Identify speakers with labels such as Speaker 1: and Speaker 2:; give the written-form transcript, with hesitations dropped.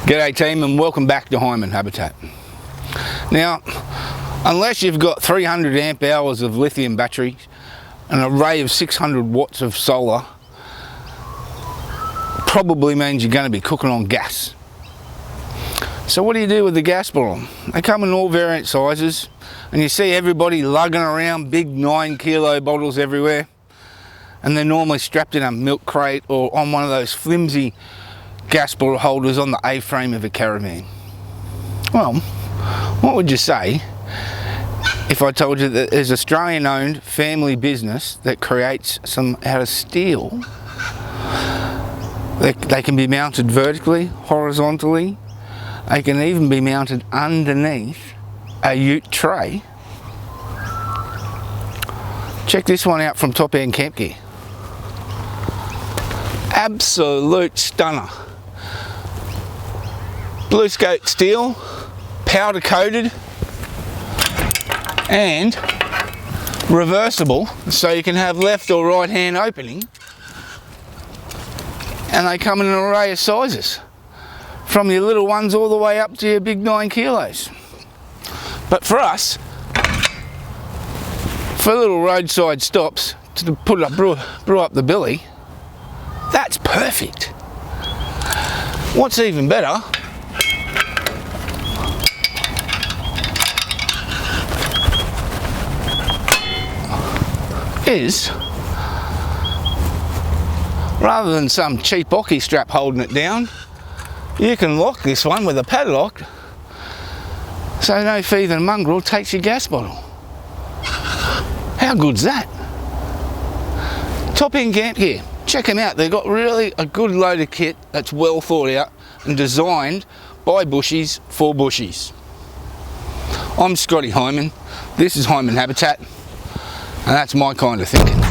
Speaker 1: G'day team, and welcome back to Heiman Habitat. Now, unless you've got 300 amp hours of lithium batteries, an array of 600 watts of solar, probably means you're going to be cooking on gas. So what do you do with the gas bottle? They come in all variant sizes, and you see everybody lugging around big 9-kilo bottles everywhere, and they're normally strapped in a milk crate or on one of those flimsy gas bottle holders on the A-frame of a caravan. Well, what would you say if I told you that there's an Australian-owned family business that creates some out of steel? They can be mounted vertically, horizontally. They can even be mounted underneath a ute tray. Check this one out from End Campgear. Absolute stunner. Blue scope steel, powder coated and reversible, so you can have left or right hand opening, and they come in an array of sizes from your little ones all the way up to your big 9 kilos. But for us, for little roadside stops to put up, brew up the billy, that's perfect. What's even better is, rather than some cheap hockey strap holding it down, you can lock this one with a padlock so no thieving mongrel takes your gas bottle. How good's that? End Campgear, check them out. They've got really a good load of kit that's well thought out and designed by bushies for bushies. I'm Scotty Heiman, this is Heiman Habitat, and that's my kind of thinking.